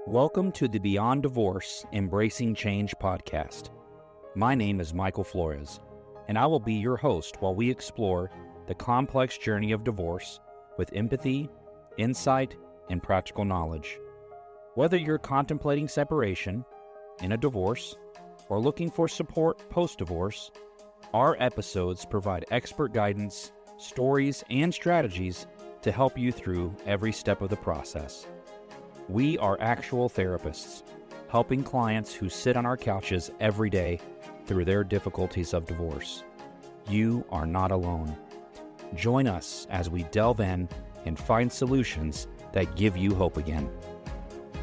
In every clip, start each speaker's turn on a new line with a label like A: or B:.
A: Welcome to the Beyond Divorce Embracing Change podcast. My name is Michael Flores, and I will be your host while we explore the complex journey of divorce with empathy, insight, and practical knowledge. Whether you're contemplating separation, in a divorce, or looking for support post-divorce, our episodes provide expert guidance, stories, and strategies to help you through every step of the process. We are actual therapists, helping clients who sit on our couches every day through their difficulties of divorce. You are not alone. Join us as we delve in and find solutions that give you hope again.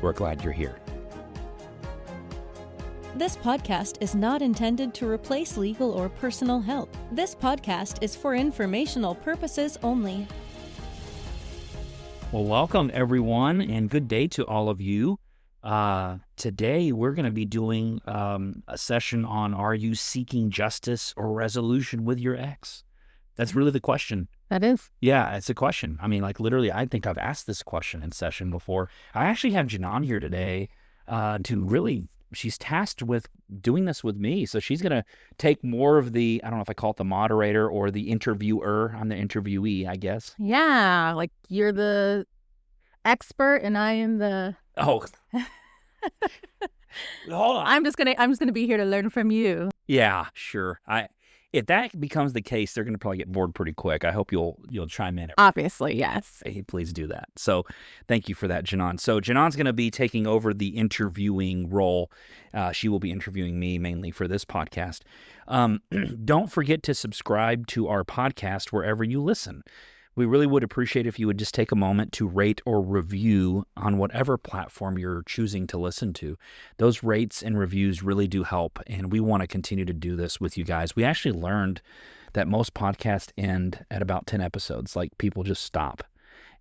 A: We're glad you're here.
B: This podcast is not intended to replace legal or personal help. This podcast is for informational purposes only.
A: Well, welcome everyone, and good day to all of you. Today we're going to be doing a session on, are you seeking justice or resolution with your ex? That's really the question.
C: That is.
A: Yeah, it's a question. I mean, like literally, I think I've asked this question in session before. I actually have Jinohn here today she's tasked with doing this with me. So she's going to take more of the, I don't know if I call it the moderator or the interviewer. I'm the interviewee, I guess.
C: Yeah, like you're the expert and I am the...
A: Oh, hold on.
C: I'm just gonna be here to learn from you.
A: Yeah, sure. If that becomes the case, they're going to probably get bored pretty quick. I hope you'll chime in.
C: Obviously, yes.
A: Hey, please do that. So thank you for that, Jinohn. So Jinohn's going to be taking over the interviewing role. She will be interviewing me mainly for this podcast. Don't forget to subscribe to our podcast wherever you listen. We really would appreciate if you would just take a moment to rate or review on whatever platform you're choosing to listen to. Those rates and reviews really do help, and we want to continue to do this with you guys. We actually learned that most podcasts end at about 10 episodes, like people just stop.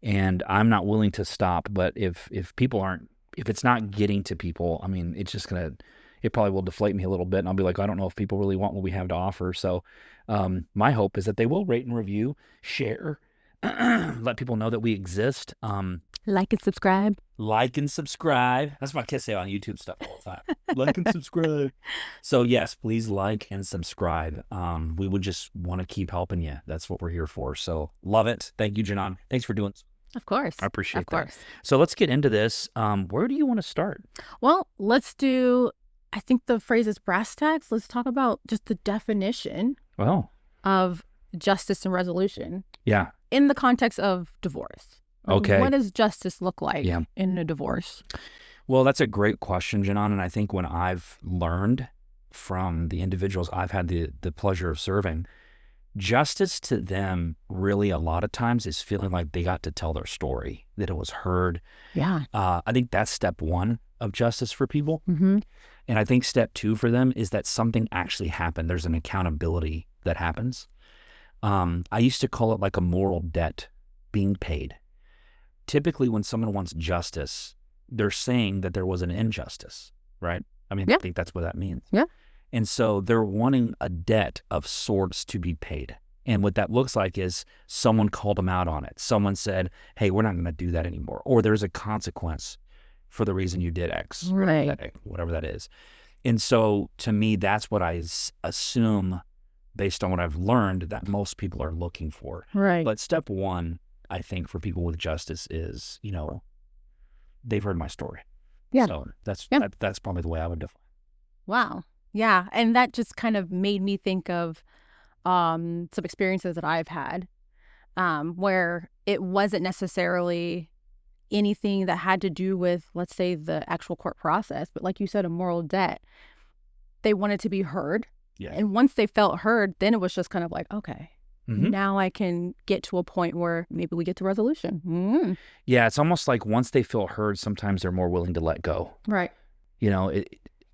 A: And I'm not willing to stop, but if it's not getting to people, I mean, it probably will deflate me a little bit, and I'll be like, I don't know if people really want what we have to offer. So my hope is that they will rate and review, share, let people know that we exist.
C: Like and subscribe.
A: Like and subscribe. That's what my kids say on YouTube stuff all the time. Like and subscribe. So yes, please like and subscribe. We would just want to keep helping you. That's what we're here for. So love it. Thank you, Jinohn. Thanks for doing this.
C: Of course.
A: I appreciate that.
C: Of course.
A: So let's get into this. Where do you want to start?
C: Well, let's do, I think the phrase is brass tacks. Let's talk about just the definition of justice and resolution.
A: Yeah.
C: In the context of divorce.
A: Okay.
C: What does justice look like in a divorce?
A: Well, that's a great question, Jinohn. And I think when I've learned from the individuals I've had the pleasure of serving, justice to them really a lot of times is feeling like they got to tell their story, that it was heard.
C: Yeah.
A: I think that's step one of justice for people.
C: Mm-hmm.
A: And I think step two for them is that something actually happened. There's an accountability that happens. I used to call it like a moral debt being paid. Typically, when someone wants justice, they're saying that there was an injustice, right? I mean, I think that's what that means.
C: Yeah.
A: And so they're wanting a debt of sorts to be paid. And what that looks like is someone called them out on it. Someone said, hey, we're not going to do that anymore. Or there's a consequence for the reason you did X,
C: right?
A: Whatever that is. And so to me, that's what I assume, based on what I've learned, that most people are looking for.
C: Right.
A: But step one, I think, for people with justice is, they've heard my story.
C: Yeah.
A: So that's probably the way I would define it.
C: Wow. Yeah. And that just kind of made me think of some experiences that I've had where it wasn't necessarily anything that had to do with, let's say, the actual court process, but like you said, a moral debt. They wanted to be heard.
A: Yeah.
C: And once they felt heard, then it was just kind of like, okay, now I can get to a point where maybe we get to resolution. Mm-hmm.
A: Yeah, it's almost like once they feel heard, sometimes they're more willing to let go.
C: Right.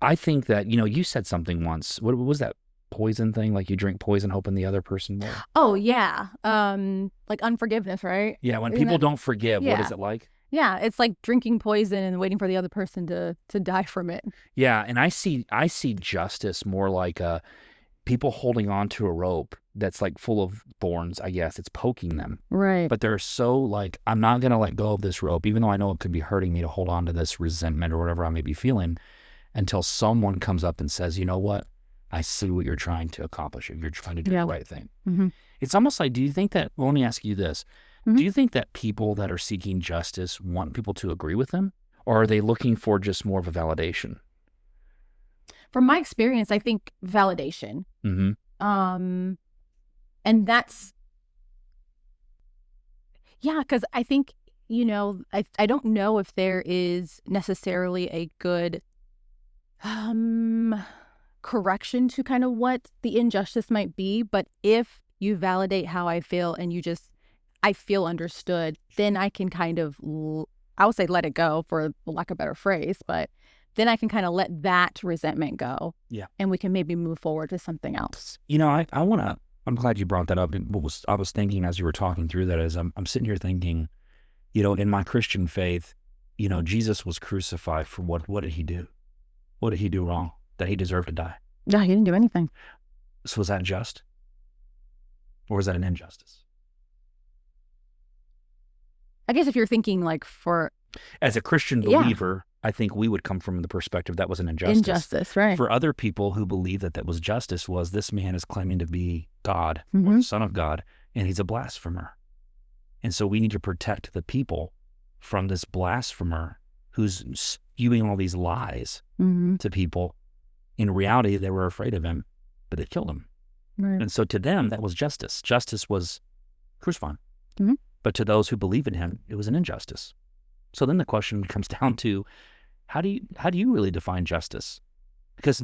A: I think that, you said something once. What was that poison thing? Like you drink poison hoping the other person will?
C: Oh, yeah. Like unforgiveness, right?
A: Yeah, when people don't forgive, what is it like?
C: Yeah, it's like drinking poison and waiting for the other person to die from it.
A: Yeah, and I see justice more like people holding on to a rope that's like full of thorns, I guess. It's poking them.
C: Right.
A: But they're so like, I'm not going to let go of this rope, even though I know it could be hurting me to hold on to this resentment or whatever I may be feeling, until someone comes up and says, you know what? I see what you're trying to accomplish. You're trying to do the right thing.
C: Mm-hmm.
A: It's almost like, do you think that, well, let me ask you this.
C: Mm-hmm.
A: Do you think that people that are seeking justice want people to agree with them? Or are they looking for just more of a validation?
C: From my experience, I think validation.
A: Mm-hmm.
C: And that's, because I think, I don't know if there is necessarily a good correction to kind of what the injustice might be. But if you validate how I feel and I feel understood, then I can kind of, I would say let it go for lack of a better phrase, but then I can kind of let that resentment go. Yeah. And we can maybe move forward to something else.
A: I'm glad you brought that up. I was thinking as you were talking through that, as I'm sitting here thinking, in my Christian faith, Jesus was crucified for what did he do? What did he do wrong that he deserved to die?
C: Yeah, he didn't do anything.
A: So was that just? Or was that an injustice?
C: I guess if you're thinking like
A: as a Christian believer, I think we would come from the perspective that was an injustice.
C: Injustice, right.
A: For other people who believe that was justice, was this man is claiming to be God,
C: mm-hmm.
A: or the Son of God, and he's a blasphemer. And so we need to protect the people from this blasphemer who's spewing all these lies
C: mm-hmm.
A: to people. In reality, they were afraid of him, but they killed him.
C: Right.
A: And so to them, that was justice. Justice was crucifying.
C: Mm-hmm.
A: But to those who believe in him, it was an injustice. So then the question comes down to, how do you really define justice? Because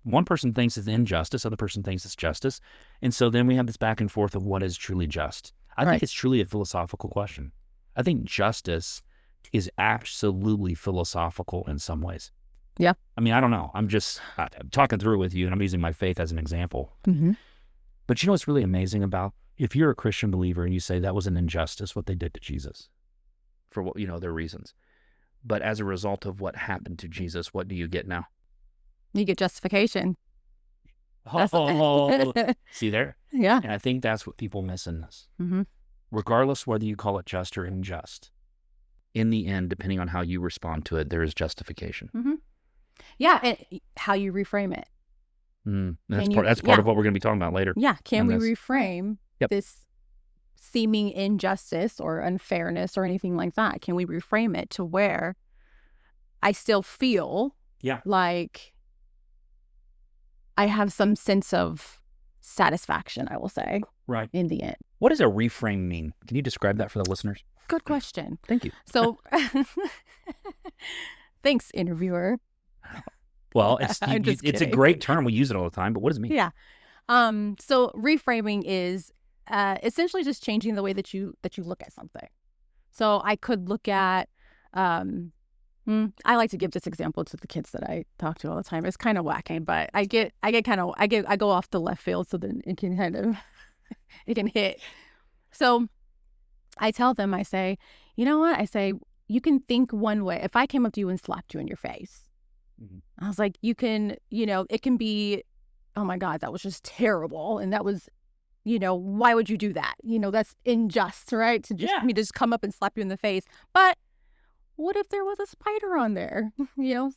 A: one person thinks it's injustice, other person thinks it's justice. And so then we have this back and forth of what is truly just. I think it's truly a philosophical question. I think justice is absolutely philosophical in some ways.
C: Yeah.
A: I mean, I don't know. I'm just talking through it with you, and I'm using my faith as an example.
C: Mm-hmm.
A: But what's really amazing about, if you're a Christian believer and you say that was an injustice, what they did to Jesus, for what, their reasons. But as a result of what happened to Jesus, what do you get now?
C: You get justification.
A: Oh, see there?
C: Yeah.
A: And I think that's what people miss in this.
C: Mm-hmm.
A: Regardless whether you call it just or unjust, in the end, depending on how you respond to it, there is justification.
C: Mm-hmm. Yeah, and how you reframe it.
A: That's part of what we're going to be talking about later.
C: Yeah, can we reframe this seeming injustice or unfairness or anything like that? Can we reframe it to where I still feel like I have some sense of satisfaction, I will say,
A: right,
C: in the end.
A: What does a reframe mean? Can you describe that for the listeners?
C: Good question.
A: Thank you.
C: So, thanks, interviewer.
A: Well, it's a great term. We use it all the time, but what does it mean?
C: Yeah. So reframing is essentially just changing the way that you look at something. So I could look at, I like to give this example to the kids that I talk to all the time. It's kind of wacky, but I go off the left field so then it can kind of, it can hit. So I tell them, I say, you know what? I say, you can think one way. If I came up to you and slapped you in your face, I was like, you can, it can be, oh my God, that was just terrible. And that was, why would you do that? That's unjust, right? To just come up and slap you in the face. But what if there was a spider on there?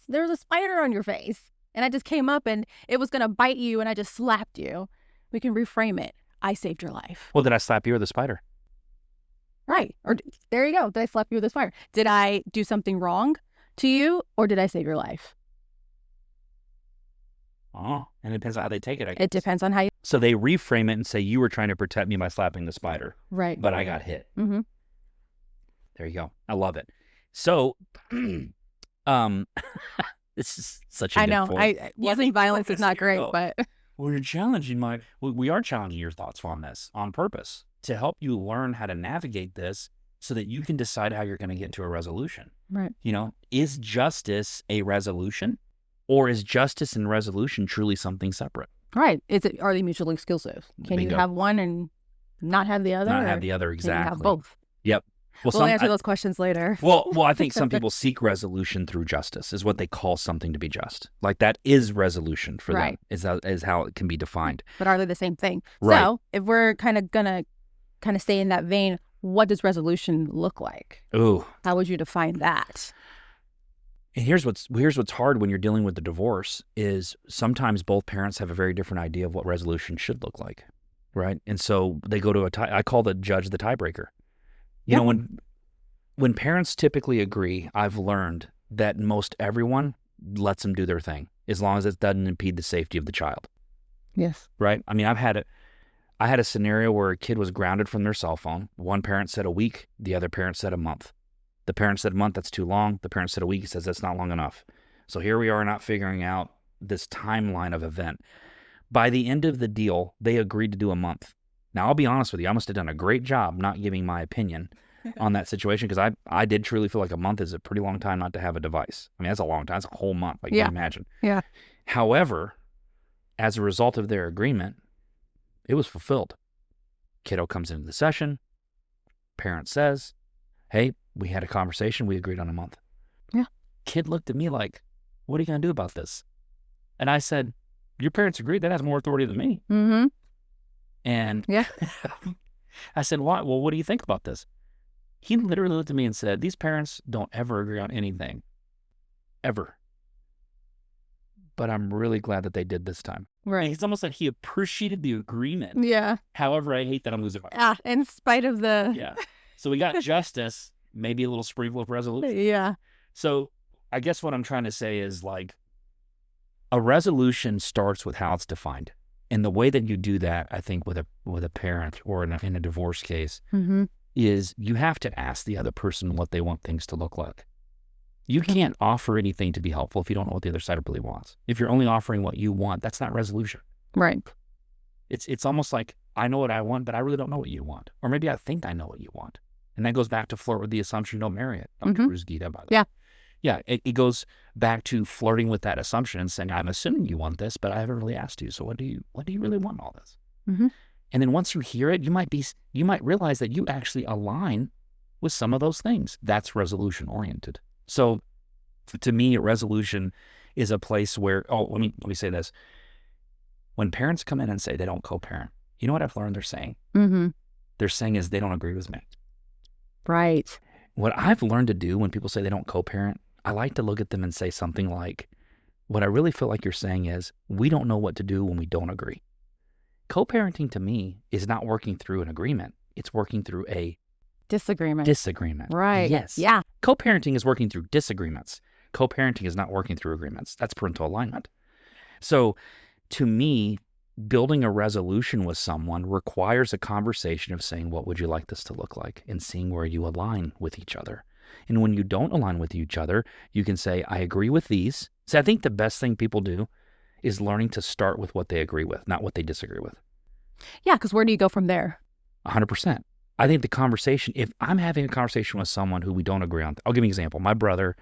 C: There's a spider on your face and I just came up and it was going to bite you and I just slapped you. We can reframe it. I saved your life.
A: Well, did I slap you or the spider?
C: Right. Or there you go. Did I slap you with a spider? Did I do something wrong to you or did I save your life?
A: Oh, and it depends on how they take it, I guess.
C: It depends on how you...
A: So they reframe it and say, you were trying to protect me by slapping the spider.
C: Right.
A: But I got hit.
C: Mm-hmm.
A: There you go. I love it. So, this is such a
C: I know.
A: point.
C: Using violence is not great, but...
A: Well, we are challenging your thoughts on this on purpose to help you learn how to navigate this so that you can decide how you're going to get to a resolution.
C: Right.
A: Is justice a resolution? Or is justice and resolution truly something separate?
C: Right. Are they mutually exclusive? Can you have one and not have the other?
A: Not have the other, exactly.
C: Can you have both?
A: Yep.
C: We'll answer those questions later.
A: Well, I think some people seek resolution through justice, is what they call something to be just. Like that is resolution for them, is how it can be defined.
C: But are they the same thing?
A: Right.
C: So if we're kind of gonna stay in that vein, what does resolution look like?
A: Ooh.
C: How would you define that?
A: And here's what's hard when you're dealing with the divorce is sometimes both parents have a very different idea of what resolution should look like, right? And so they go to I call the judge the tiebreaker. You know, when parents typically agree, I've learned that most everyone lets them do their thing as long as it doesn't impede the safety of the child.
C: Yes.
A: Right? I mean, I had a scenario where a kid was grounded from their cell phone. One parent said a week, the other parent said a month. The parent said a month, that's too long. The parent said a week, he says that's not long enough. So here we are not figuring out this timeline of event. By the end of the deal, they agreed to do a month. Now, I'll be honest with you, I must have done a great job not giving my opinion on that situation because I did truly feel like a month is a pretty long time not to have a device. I mean, that's a long time. That's a whole month, like you can imagine.
C: Yeah.
A: However, as a result of their agreement, it was fulfilled. Kiddo comes into the session. Parent says, hey, we had a conversation. We agreed on a month.
C: Yeah.
A: Kid looked at me like, what are you going to do about this? And I said, your parents agreed. That has more authority than me.
C: Mm-hmm.
A: And
C: yeah.
A: I said, why? Well, what do you think about this? He literally looked at me and said, these parents don't ever agree on anything. Ever. But I'm really glad that they did this time.
C: Right.
A: It's almost like he appreciated the agreement.
C: Yeah.
A: However, I hate that I'm losing my
C: in spite of the...
A: Yeah. So we got justice, maybe a little sprinkle of resolution.
C: Yeah.
A: So I guess what I'm trying to say is like a resolution starts with how it's defined. And the way that you do that, I think, with a parent or in a divorce case, is you have to ask the other person what they want things to look like. You can't offer anything to be helpful if you don't know what the other side really wants. If you're only offering what you want, that's not resolution.
C: Right.
A: It's almost like I know what I want, but I really don't know what you want. Or maybe I think I know what you want. And that goes back to flirt with the assumption, don't marry it. Dr. Bruce Gita, by the way.
C: Yeah.
A: Yeah, it goes back to flirting with that assumption and saying, I'm assuming you want this, but I haven't really asked you. So what do you really want all this?
C: Mm-hmm.
A: And then once you hear it, you might realize that you actually align with some of those things. That's resolution oriented. So to me, resolution is a place where, let me say this. When parents come in and say they don't co-parent, you know what I've learned they're saying?
C: Mm-hmm.
A: They're saying is they don't agree with me.
C: Right.
A: What I've learned to do when people say they don't co-parent, I like to look at them and say something like, what I really feel like you're saying is, we don't know what to do when we don't agree. Co-parenting to me is not working through an agreement. It's working through a disagreement.
C: Right.
A: Yes.
C: Yeah.
A: Co-parenting is working through disagreements. Co-parenting is not working through agreements. That's parental alignment. So to me, building a resolution with someone requires a conversation of saying, what would you like this to look like? And seeing where you align with each other. And when you don't align with each other, you can say, I agree with these. So I think the best thing people do is learning to start with what they agree with, not what they disagree with.
C: Yeah, because where do you go from there?
A: 100%. I think the conversation, if I'm having a conversation with someone who we don't agree on, I'll give you an example. My brother,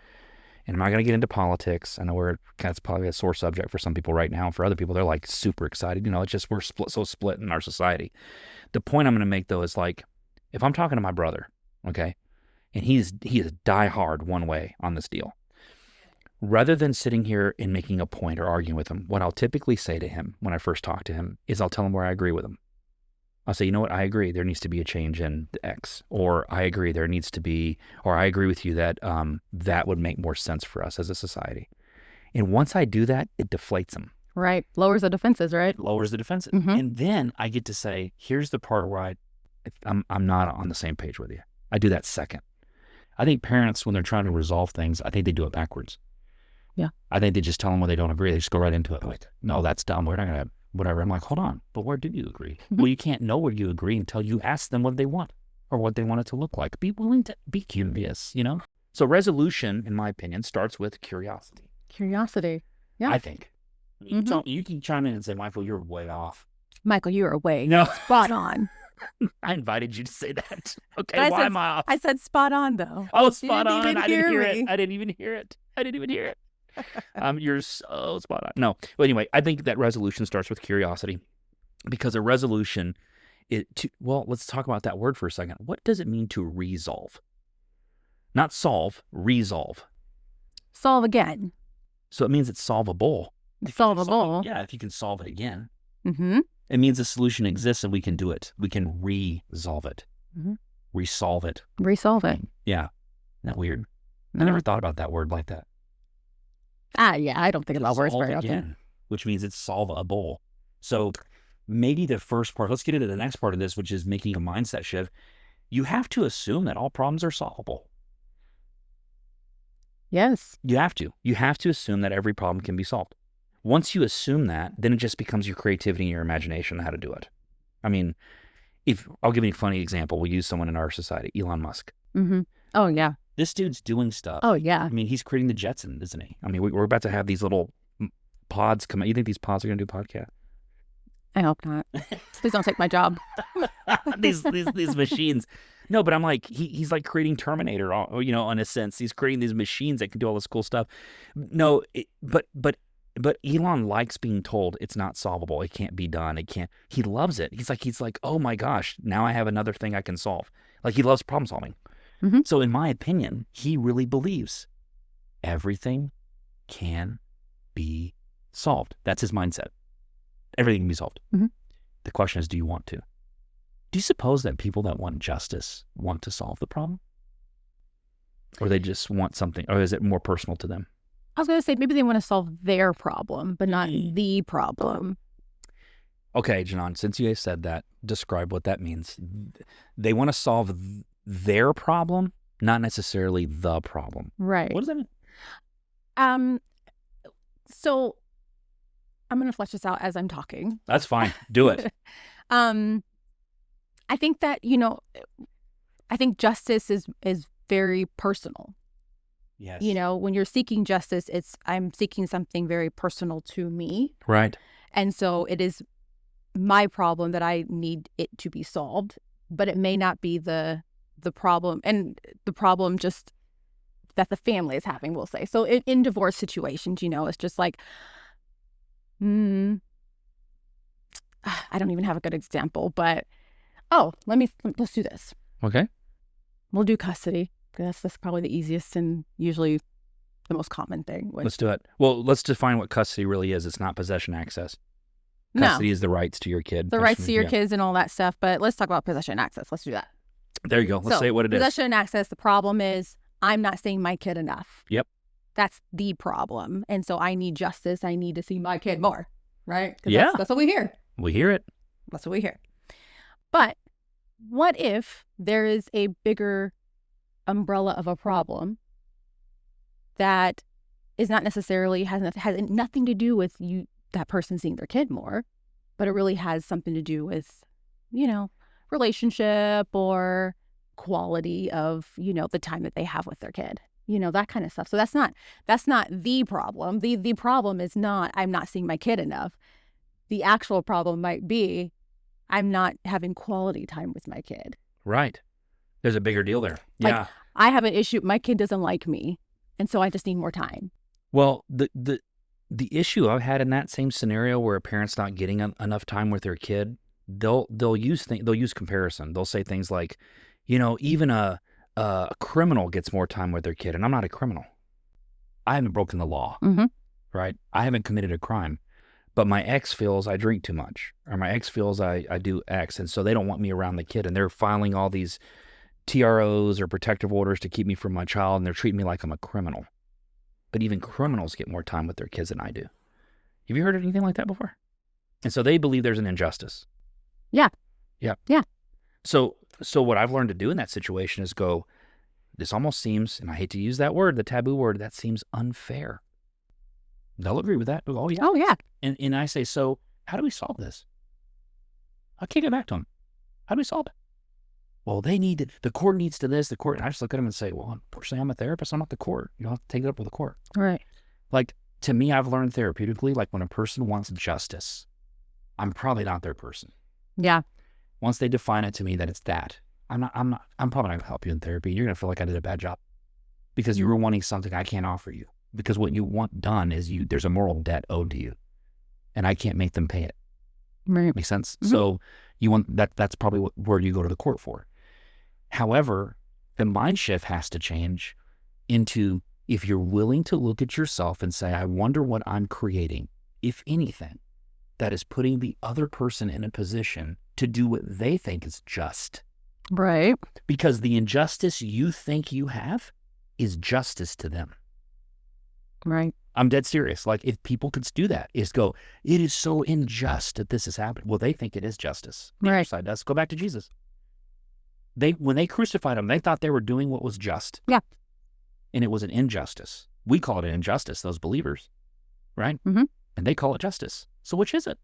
A: and I'm not going to get into politics. I know that's probably a sore subject for some people right now. For other people, they're like super excited. You know, it's just we're split in our society. The point I'm going to make, though, is like, if I'm talking to my brother, okay, and he is die hard one way on this deal, rather than sitting here and making a point or arguing with him, what I'll typically say to him when I first talk to him is I'll tell him where I agree with him. I'll say, you know what, I agree, there needs to be a change in the X, or I agree there needs to be, or I agree with you that that would make more sense for us as a society. And once I do that, it deflates him.
C: Right. Lowers the defenses, right?
A: Lowers the defenses.
C: Mm-hmm.
A: And then I get to say, here's the part where I'm not on the same page with you. I do that second. I think parents, when they're trying to resolve things, I think they do it backwards.
C: Yeah.
A: I think they just tell them what they don't agree. They just go right into it. Like, no, that's dumb. We're not going to, whatever. I'm like, hold on. But where do you agree?
C: Mm-hmm.
A: Well, you can't know where you agree until you ask them what they want or what they want it to look like. Be willing to be curious, you know? So resolution, in my opinion, starts with curiosity.
C: Curiosity. Yeah.
A: I think. You can chime in and say, Michael, you're way off.
C: Michael, you are way spot on.
A: I invited you to say that. Okay,
C: But
A: why am I off?
C: I said spot on, though.
A: Oh, spot on.
C: I
A: didn't hear it. I didn't even hear it. You're so spot on. No. Well, anyway, I think that resolution starts with curiosity because a resolution Well, let's talk about that word for a second. What does it mean to resolve? Not solve, resolve.
C: Solve again.
A: So it means it's solvable.
C: Solvable.
A: If you can solve it again.
C: Mm-hmm.
A: It means a solution exists and we can do it. We can resolve it.
C: Mm-hmm.
A: Resolve it.
C: Resolve it.
A: Yeah. Isn't that weird?
C: No.
A: I never thought about that word like that.
C: Yeah, I don't think about words very
A: Solve
C: often.
A: again, which means it's solvable. So maybe the first part, let's get into the next part of this, which is making a mindset shift. You have to assume that all problems are solvable.
C: Yes.
A: You have to. You have to assume that every problem can be solved. Once you assume that, then it just becomes your creativity and your imagination on how to do it. I mean, I'll give you a funny example. We'll use someone in our society, Elon Musk.
C: Mm-hmm. Oh, yeah.
A: This dude's doing stuff.
C: Oh, yeah.
A: I mean, he's creating the Jetsons, isn't he? I mean, we're about to have these little pods come out. You think these pods are going to do a podcast?
C: I hope not. Please don't take my job.
A: these machines. No, but I'm like, he's like creating Terminator, in a sense. He's creating these machines that can do all this cool stuff. No, but Elon likes being told it's not solvable. It can't be done. It can't. He loves it. He's like, oh my gosh, now I have another thing I can solve. Like he loves problem solving.
C: Mm-hmm.
A: So in my opinion, he really believes everything can be solved. That's his mindset. Everything can be solved.
C: Mm-hmm.
A: The question is, do you want to? Do you suppose that people that want justice want to solve the problem? Or they just want something, or is it more personal to them?
C: I was going to say maybe they want to solve their problem, but not the problem.
A: Okay, Jinohn, since you said that, describe what that means. They want to solve their problem, not necessarily the problem.
C: Right.
A: What does that mean?
C: So I'm going to flesh this out as I'm talking.
A: That's fine. Do it.
C: I think that, I think justice is very personal.
A: Yes.
C: When you're seeking justice, I'm seeking something very personal to me.
A: Right.
C: And so it is my problem that I need it to be solved, but it may not be the problem, and the problem just that the family is having, we'll say. So in divorce situations, it's just like, I don't even have a good example, but let's do this.
A: Okay.
C: We'll do custody. That's probably the easiest and usually the most common thing.
A: Let's do it. Well, let's define what custody really is. It's not possession access. Custody is the rights to your kid.
C: The rights to your kids and all that stuff. But let's talk about possession access. Let's do that.
A: There you go. Let's say what it is.
C: Possession and access, the problem is I'm not seeing my kid enough.
A: Yep.
C: That's the problem. And so I need justice. I need to see my kid more. Right?
A: Yeah.
C: That's what we hear.
A: We hear it.
C: That's what we hear. But what if there is a bigger umbrella of a problem that is not necessarily has nothing to do with that person seeing their kid more, but it really has something to do with, relationship or quality of, the time that they have with their kid, that kind of stuff. So that's not the problem. The problem is not, I'm not seeing my kid enough. The actual problem might be, I'm not having quality time with my kid.
A: Right. There's a bigger deal there. Yeah.
C: Like, I have an issue. My kid doesn't like me. And so I just need more time.
A: Well, the issue I've had in that same scenario where a parent's not getting enough time with their kid, they'll use comparison. They'll say things like, even a criminal gets more time with their kid, and I'm not a criminal. I haven't broken the law, right? I haven't committed a crime, but my ex feels I drink too much, or my ex feels I do X, and so they don't want me around the kid, and they're filing all these TROs or protective orders to keep me from my child, and they're treating me like I'm a criminal. But even criminals get more time with their kids than I do. Have you heard of anything like that before? And so they believe there's an injustice.
C: Yeah.
A: Yeah.
C: Yeah.
A: So what I've learned to do in that situation is go, this almost seems, and I hate to use that word, the taboo word, that seems unfair. They'll agree with that. Oh, yeah.
C: Oh, yeah.
A: And I say, so how do we solve this? I'll kick it back to them. How do we solve it? Well, the court needs to this, the court. And I just look at them and say, well, unfortunately, I'm a therapist. I'm not the court. You'll have to take it up with the court.
C: Right.
A: Like, to me, I've learned therapeutically, like when a person wants justice, I'm probably not their person.
C: Yeah.
A: Once they define it to me that it's that, I'm probably not going to help you in therapy. You're going to feel like I did a bad job because you were wanting something I can't offer you. Because what you want done is there's a moral debt owed to you, and I can't make them pay it.
C: Right.
A: Makes sense?
C: Mm-hmm.
A: So You want that's probably where you go to the court for. However, the mind shift has to change into, if you're willing to look at yourself and say, I wonder what I'm creating, if anything, that is putting the other person in a position to do what they think is just.
C: Right.
A: Because the injustice you think you have is justice to them.
C: Right.
A: I'm dead serious. Like, if people could do that, is go, it is so unjust that this is happening. Well, they think it is justice. The other side does. Go back to Jesus. When they crucified him, they thought they were doing what was just.
C: Yeah.
A: And it was an injustice. We call it an injustice, those believers, right?
C: Mm-hmm.
A: And they call it justice. So which is it?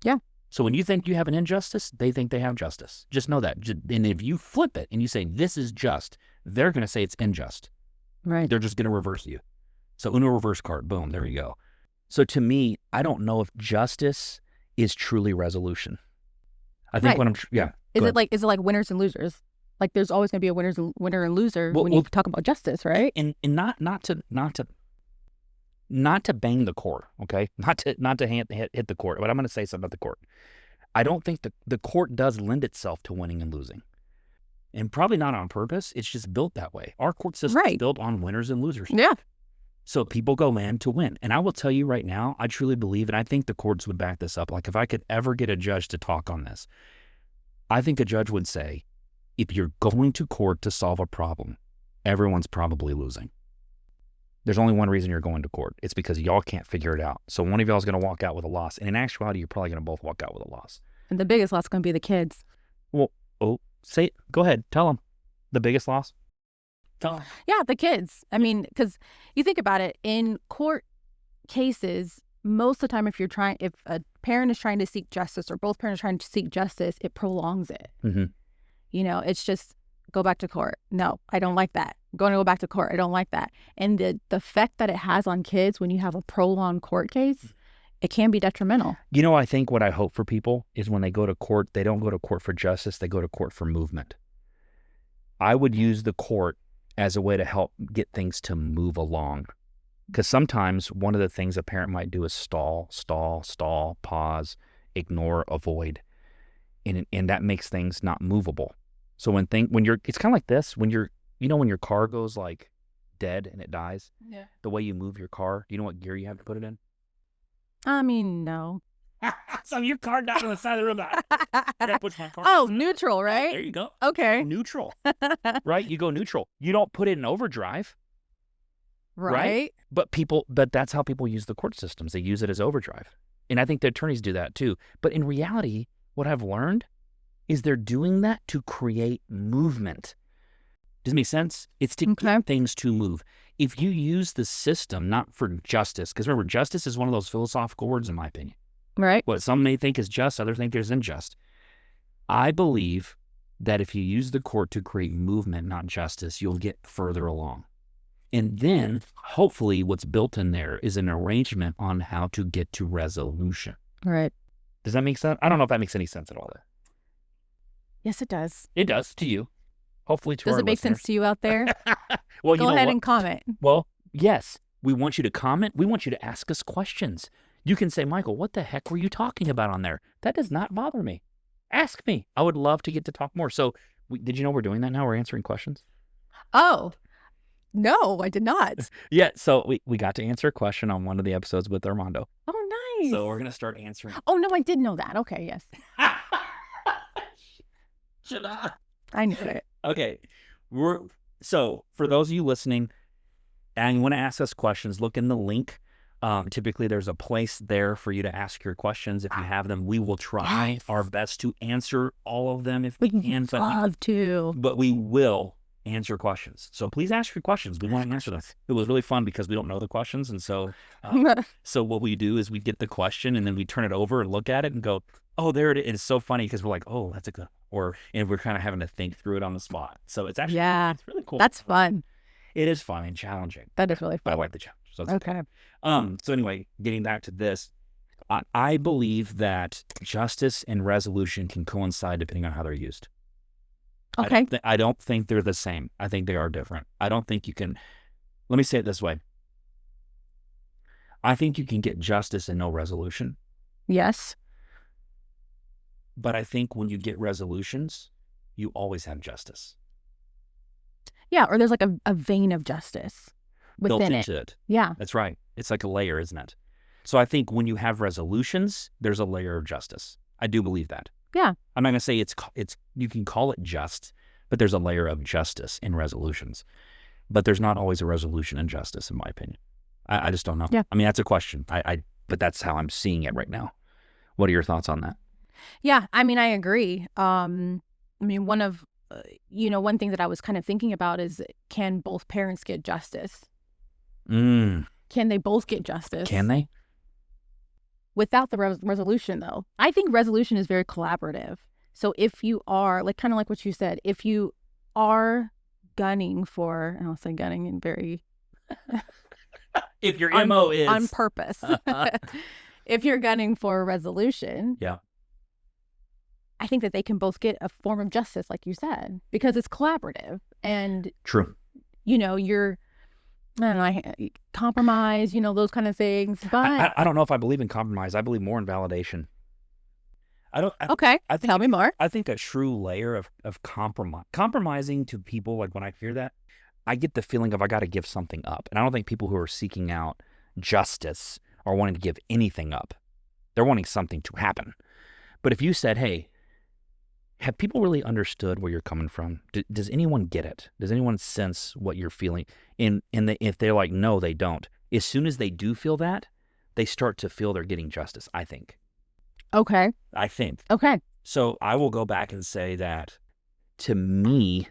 C: Yeah.
A: So when you think you have an injustice, they think they have justice. Just know that. And if you flip it and you say, this is just, they're going to say it's unjust.
C: Right.
A: They're just going to reverse you. So Uno reverse card, boom, there you go. So to me, I don't know if justice is truly resolution. I think when
C: Is it like winners and losers? Like, there's always going to be a winner and loser when you talk about justice, right?
A: And not to bang the court, okay? Not to hit the court, but I'm going to say something about the court. I don't think the court does lend itself to winning and losing. And probably not on purpose. It's just built that way. Our court system is built on winners and losers.
C: Yeah.
A: So people go land to win. And I will tell you right now, I truly believe, and I think the courts would back this up. Like, if I could ever get a judge to talk on this, I think a judge would say, if you're going to court to solve a problem, everyone's probably losing. There's only one reason you're going to court. It's because y'all can't figure it out. So one of y'all is going to walk out with a loss. And in actuality, you're probably going to both walk out with a loss.
C: And the biggest loss is going to be the kids.
A: Well, say it. Go ahead. Tell them. The biggest loss? Tell them.
C: Yeah, the kids. I mean, because you think about it, in court cases, most of the time, if a parent is trying to seek justice or both parents are trying to seek justice, it prolongs it.
A: Mm-hmm.
C: You know, it's just, go back to court. No, I don't like that. Going to go back to court. I don't like that. And the effect that it has on kids when you have a prolonged court case, it can be detrimental.
A: You know, I think what I hope for people is when they go to court, they don't go to court for justice. They go to court for movement. I would use the court as a way to help get things to move along. Because sometimes one of the things a parent might do is stall, pause, ignore, avoid. And that makes things not movable. So it's kind of like this, when your car goes like dead and it dies, the way you move your car, do you know what gear you have to put it in?
C: I mean, no.
A: So your car died on the side of the road. I push my car.
C: Neutral, right?
A: There you go.
C: Okay.
A: Neutral. Right? You go neutral. You don't put it in overdrive.
C: Right?
A: But that's how people use the court systems. They use it as overdrive. And I think the attorneys do that too. But in reality, what I've learned is they're doing that to create movement. Does it make sense? It's to get things to move. If you use the system not for justice, because remember, justice is one of those philosophical words in my opinion.
C: Right.
A: What some may think is just, others think there's unjust. I believe that if you use the court to create movement, not justice, you'll get further along. And then, hopefully, what's built in there is an arrangement on how to get to resolution.
C: Right.
A: Does that make sense? I don't know if that makes any sense at all.
C: Yes, it does.
A: It does to you. Hopefully to our
C: listeners. Does it make sense to you out there?
A: Well,
C: Go ahead and comment.
A: Well, yes. We want you to comment. We want you to ask us questions. You can say, Michael, what the heck were you talking about on there? That does not bother me. Ask me. I would love to get to talk more. So did you know we're doing that now? We're answering questions.
C: Oh, no, I did not.
A: Yeah. So we got to answer a question on one of the episodes with Armando.
C: Oh, nice.
A: So we're going to start answering.
C: Oh, no, I did know that. Okay, yes.
A: Should I?
C: I knew it.
A: Okay. So for those of you listening and you want to ask us questions, look in the link. Typically there's a place there for you to ask your questions. If you have them, we will try our best to answer all of them if we can. But we will answer questions. So please ask your questions. We want to answer them. It was really fun because we don't know the questions. And so what we do is we get the question and then we turn it over and look at it and go, oh, there it is. It's so funny because we're like, oh, that's a good, and we're kind of having to think through it on the spot. So it's actually, it's really cool.
C: That's fun.
A: It is fun and challenging.
C: That is really fun.
A: But I like the challenge. So
C: okay.
A: So anyway, getting back to this, I believe that justice and resolution can coincide depending on how they're used.
C: Okay.
A: I don't think they're the same. I think they are different. I don't think you can, let me say it this way. I think you can get justice and no resolution.
C: Yes.
A: But I think when you get resolutions, you always have justice.
C: Yeah, or there's like a vein of justice
A: Built
C: within
A: into it.
C: Yeah.
A: That's right. It's like a layer, isn't it? So I think when you have resolutions, there's a layer of justice. I do believe that.
C: Yeah.
A: I'm not going to say it's you can call it just, but there's a layer of justice in resolutions. But there's not always a resolution in justice, in my opinion. I just don't know.
C: Yeah.
A: I mean, that's a question. But that's how I'm seeing it right now. What are your thoughts on that?
C: Yeah, I mean, I agree. I mean, one thing that I was kind of thinking about is, can both parents get justice? Can they both get justice?
A: Can they?
C: Without the resolution, though. I think resolution is very collaborative. So if you are, like, kind of like what you said, if you are gunning for, and I'll say gunning in very...
A: if your MO is...
C: on purpose. If you're gunning for a resolution...
A: Yeah.
C: I think that they can both get a form of justice, like you said, because it's collaborative. And...
A: True.
C: You're... I don't know, compromise, those kind of things. But
A: I don't know if I believe in compromise. I believe more in validation.
C: Okay, tell me more.
A: I think a true layer of compromising to people, like when I hear that, I get the feeling of I got to give something up. And I don't think people who are seeking out justice are wanting to give anything up. They're wanting something to happen. But if you said, hey, have people really understood where you're coming from? Does anyone get it? Does anyone sense what you're feeling? If they're like, no, they don't. As soon as they do feel that, they start to feel they're getting justice, I think.
C: Okay.
A: I think.
C: Okay.
A: So I will go back and say that, to me,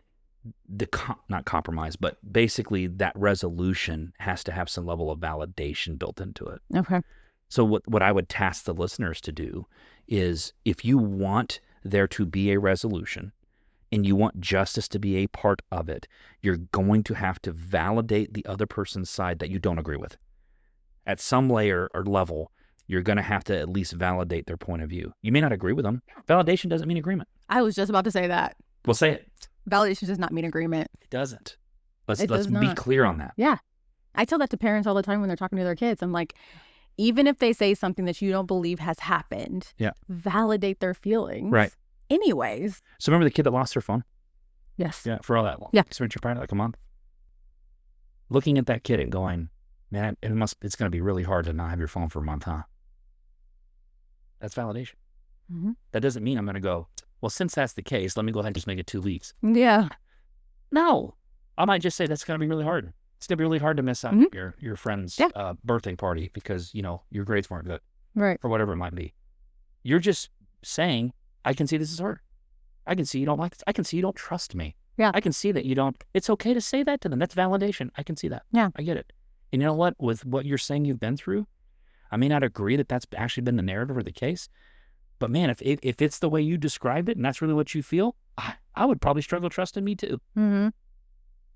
A: not compromise, but basically that resolution has to have some level of validation built into it.
C: Okay.
A: So what I would task the listeners to do is, if you want there to be a resolution and you want justice to be a part of it, you're going to have to validate the other person's side that you don't agree with. At some layer or level, you're going to have to at least validate their point of view. You may not agree with them. Validation doesn't mean agreement.
C: I was just about to say that.
A: Well, say it.
C: Validation does not mean agreement.
A: It doesn't. Let's
C: does
A: be
C: not.
A: clear on that.
C: Yeah. I tell that to parents all the time when they're talking to their kids. I'm like, even if they say something that you don't believe has happened, validate their feelings.
A: Right.
C: Anyways.
A: So remember the kid that lost their phone?
C: Yes.
A: Yeah, for all that long.
C: Yeah.
A: Experience your parent like a month. Looking at that kid and going, man, it's going to be really hard to not have your phone for a month, huh? That's validation.
C: Mm-hmm.
A: That doesn't mean I'm going to go, well, since that's the case, let me go ahead and just make it 2 weeks.
C: Yeah.
A: No. I might just say that's going to be really hard. It's going to be really hard to miss out your friend's birthday party because, your grades weren't good.
C: Right.
A: Or whatever it might be. You're just saying, I can see this is hard. I can see you don't like this. I can see you don't trust me.
C: Yeah.
A: I can see that you don't. It's okay to say that to them. That's validation. I can see that.
C: Yeah.
A: I get it. And you know what? With what you're saying you've been through, I may not agree that that's actually been the narrative or the case. But man, if it's the way you described it and that's really what you feel, I would probably struggle trusting me too.
C: Mm-hmm.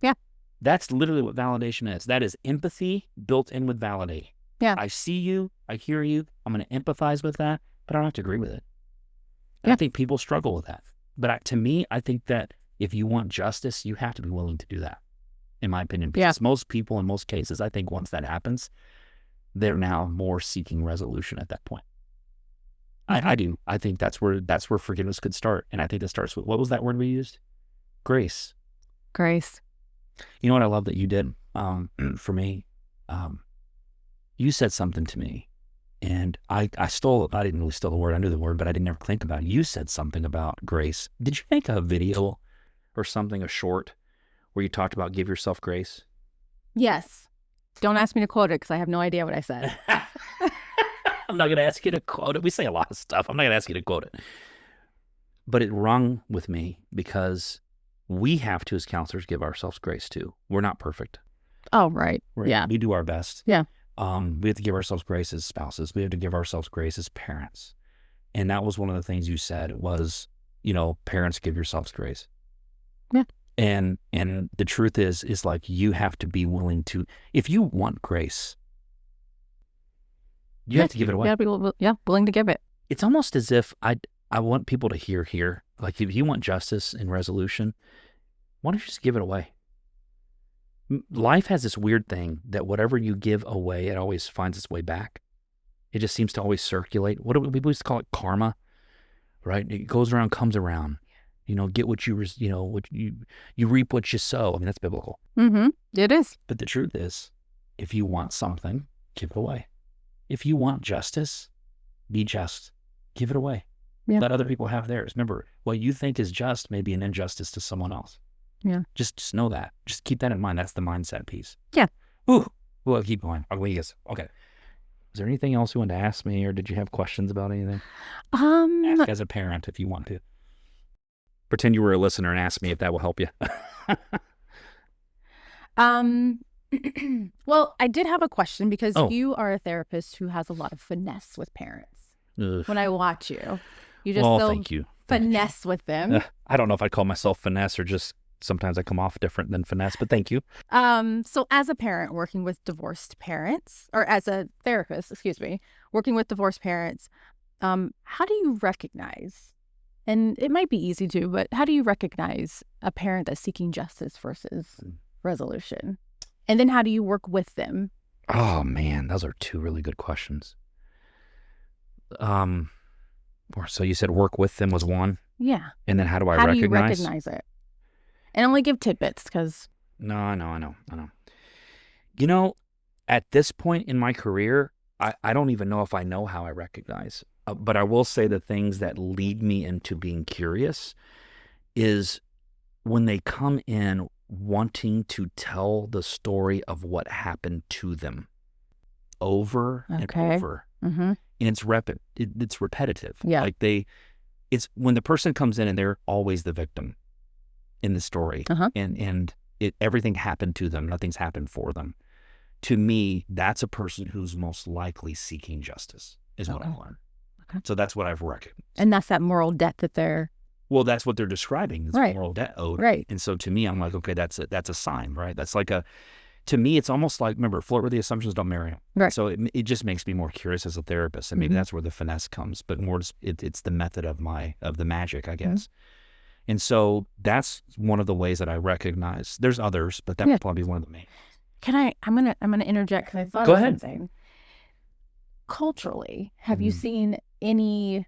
C: Yeah.
A: That's literally what validation is. That is empathy built in with validating.
C: Yeah.
A: I see you. I hear you. I'm going to empathize with that, but I don't have to agree with it.
C: Yeah.
A: I think people struggle with that. But to me, I think that if you want justice, you have to be willing to do that, in my opinion. Because most people, in most cases, I think once that happens, they're now more seeking resolution at that point. Mm-hmm. I do. I think that's where forgiveness could start. And I think that starts with, what was that word we used? Grace.
C: Grace.
A: You know what I love that you did for me? You said something to me, and I didn't really steal the word. I knew the word, but I didn't ever think about it. You said something about grace. Did you make a video or something, a short, where you talked about give yourself grace?
C: Yes. Don't ask me to quote it because I have no idea what I said.
A: I'm not going to ask you to quote it. We say a lot of stuff. I'm not going to ask you to quote it. But it rung with me because we have to, as counselors, give ourselves grace too. We're not perfect.
C: Oh, right. Yeah.
A: We do our best.
C: Yeah.
A: We have to give ourselves grace as spouses. We have to give ourselves grace as parents. And that was one of the things you said was, parents, give yourselves grace.
C: Yeah.
A: And the truth is like, you have to be willing to, if you want grace, you have to give it away.
C: You gotta be, willing to give it.
A: It's almost as if I want people to hear here, like if you want justice and resolution, why don't you just give it away? Life has this weird thing that whatever you give away, it always finds its way back. It just seems to always circulate. What do we used to call it? Karma. right? It goes around, comes around. Get what you reap what you sow. I mean, that's biblical.
C: Mm-hmm. It is.
A: But the truth is, if you want something, give it away. If you want justice, be just. Give it away.
C: Yeah.
A: Let other people have theirs. Remember, what you think is just may be an injustice to someone else.
C: Yeah.
A: Just know that. Just keep that in mind. That's the mindset piece.
C: Yeah.
A: Ooh. Well, keep going. Okay. Is there anything else you wanted to ask me, or did you have questions about anything? Ask as a parent if you want to. Pretend you were a listener and ask me if that will help you.
C: Well, I did have a question because you are a therapist who has a lot of finesse with parents.
A: Ugh.
C: When I watch you, you just
A: thank you.
C: Finesse with them.
A: I don't know if I'd call myself finesse or just sometimes I come off different than finesse, but thank you.
C: So as a parent working with divorced parents, or as a therapist, working with divorced parents, how do you recognize, and it might be easy to, but how do you recognize a parent that's seeking justice versus resolution? And then how do you work with them?
A: Oh man, those are two really good questions. So you said work with them was one?
C: Yeah.
A: And then how do I
C: recognize?
A: How do you
C: recognize it? And only give tidbits because...
A: No, I know. At this point in my career, I don't even know if I know how I recognize. But I will say the things that lead me into being curious is when they come in wanting to tell the story of what happened to them over and over.
C: Mm-hmm.
A: And it's repetitive.
C: Yeah.
A: Like it's when the person comes in and they're always the victim in the story, and everything happened to them. Nothing's happened for them. To me, that's a person who's most likely seeking justice, is what I've learned. Okay. So that's what I've recognized.
C: And that's that moral debt that they're...
A: Well, that's what they're describing. Is moral debt owed.
C: Right.
A: And so to me, I'm like, okay, that's a sign, right? That's like to me, it's almost like, remember, flirt with the assumptions, don't marry them.
C: Right.
A: So it just makes me more curious as a therapist, and maybe that's where the finesse comes. But more, it's the method of the magic, I guess. Mm-hmm. And so that's one of the ways that I recognize. There's others, but that would probably be one of the main.
C: I'm gonna interject because I thought
A: Go
C: of
A: ahead.
C: something. Culturally, have you seen any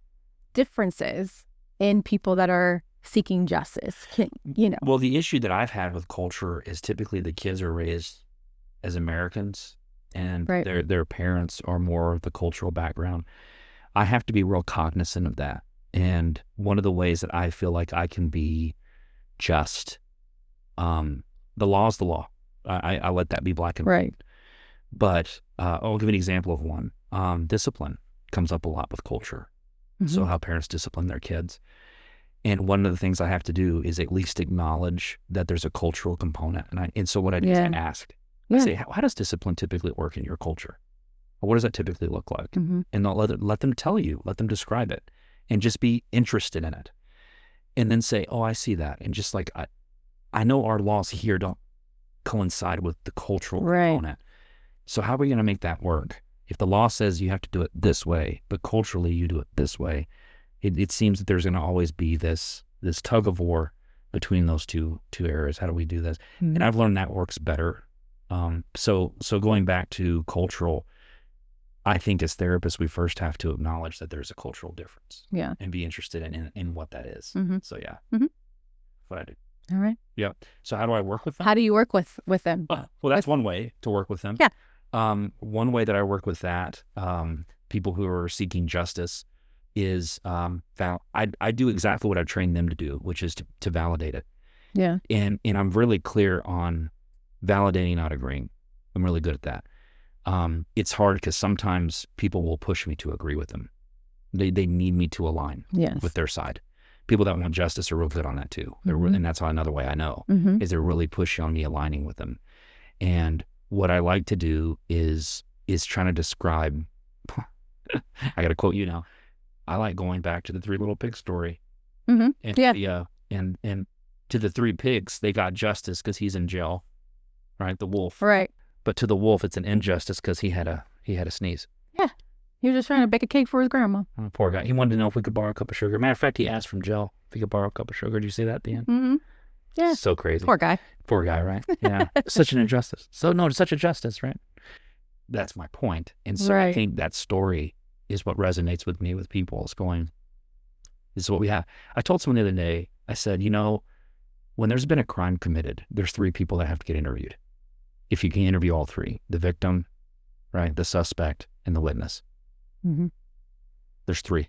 C: differences in people that are seeking justice?
A: Well, the issue that I've had with culture is typically the kids are raised as Americans, and their parents are more of the cultural background. I have to be real cognizant of that. And one of the ways that I feel like I can be just, the law is the law. I let that be black and white. But I'll give an example of one. Discipline comes up a lot with culture. Mm-hmm. So how parents discipline their kids. And one of the things I have to do is at least acknowledge that there's a cultural component. And so what I do is I ask, I say, how does discipline typically work in your culture? Or what does that typically look like? Mm-hmm. And I'll let them tell you, let them describe it, and just be interested in it. And then say, oh, I see that. And just like, I know our laws here don't coincide with the cultural component. So how are we going to make that work? If the law says you have to do it this way, but culturally you do it this way, it seems that there's going to always be this tug of war between those two areas. How do we do this? Mm-hmm. And I've learned that works better. So going back to cultural, I think as therapists, we first have to acknowledge that there's a cultural difference. Yeah. And be interested in what that is. Mm-hmm. So yeah. Mm-hmm. That's what I do.
C: All right.
A: Yeah. So how do I work with them?
C: How do you work with them?
A: Well, that's one way to work with them.
C: Yeah.
A: One way that I work with that, people who are seeking justice, is I do exactly what I train them to do, which is to validate it. Yeah. And I'm really clear on validating, not agreeing. I'm really good at that. It's hard because sometimes people will push me to agree with them. They need me to align with their side. People that want justice are real good on that too. Mm-hmm. And that's another way I know, is they're really pushy on me aligning with them. And what I like to do is trying to describe, I got to quote you now, I like going back to the Three Little Pigs story. Mm-hmm. And and to the three pigs, they got justice because he's in jail, right? The wolf.
C: Right.
A: But to the wolf, it's an injustice because he had a sneeze.
C: Yeah. He was just trying to bake a cake for his grandma.
A: Oh, poor guy. He wanted to know if we could borrow a cup of sugar. Matter of fact, he asked from Jill if he could borrow a cup of sugar. Did you see that at the end?
C: Mm-hmm. Yeah.
A: So crazy.
C: Poor guy.
A: Poor guy, right? Yeah. Such an injustice. Such a justice, right? That's my point. And so I think that story is what resonates with me with people. It's going, This is what we have. I told someone the other day, I said, when there's been a crime committed, there's 3 people that have to get interviewed. If you can interview all 3, the victim, right, the suspect, and the witness.
C: Mm-hmm.
A: There's 3.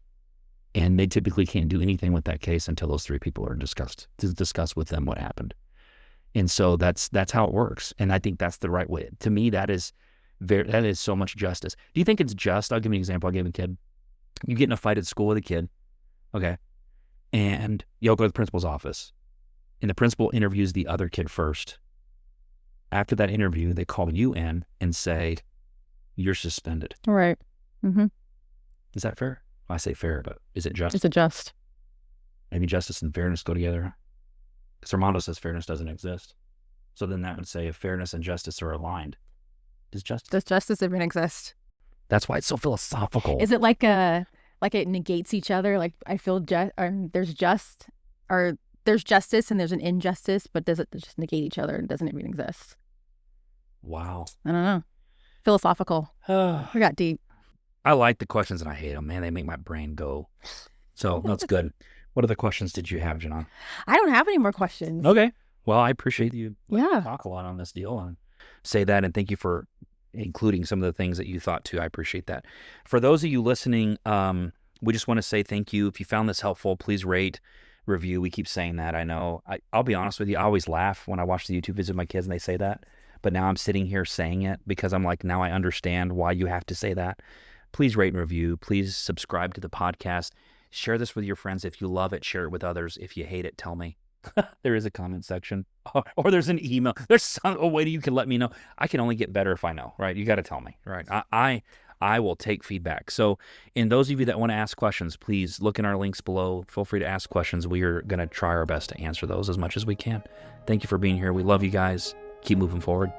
A: And they typically can't do anything with that case until those 3 people are to discuss with them what happened. And so that's how it works. And I think that's the right way. To me, that is so much justice. Do you think it's just? I'll give you an example. I gave a kid. You get in a fight at school with a kid, okay, and you'll go to the principal's office, and the principal interviews the other kid first. After that interview, they call you in and say, you're suspended.
C: Right. Mm-hmm.
A: Is that fair? I say fair, but is it just?
C: Is it just?
A: Maybe justice and fairness go together. Because Armando says fairness doesn't exist. So then that would say if fairness and justice are aligned, does justice
C: even exist?
A: That's why it's so philosophical.
C: Is it like it negates each other? Like I feel there's justice and there's an injustice, but does it just negate each other and doesn't even exist?
A: Wow.
C: I don't know. Philosophical. We got deep.
A: I like the questions and I hate them. Man, they make my brain go. So that's good. What other questions did you have, Jinohn?
C: I don't have any more questions.
A: Okay. Well, I appreciate you
C: talk
A: a lot on this deal and say that. And thank you for including some of the things that you thought too. I appreciate that. For those of you listening, we just want to say thank you. If you found this helpful, please rate, review. We keep saying that. I know. I'll be honest with you. I always laugh when I watch the YouTube videos of my kids and they say that. But now I'm sitting here saying it because I'm like, now I understand why you have to say that. Please rate and review. Please subscribe to the podcast. Share this with your friends. If you love it, share it with others. If you hate it, tell me. There is a comment section or there's an email. There's a way you can let me know. I can only get better if I know, right? You got to tell me, right? I will take feedback. So in those of you that want to ask questions, please look in our links below. Feel free to ask questions. We are going to try our best to answer those as much as we can. Thank you for being here. We love you guys. Keep moving forward.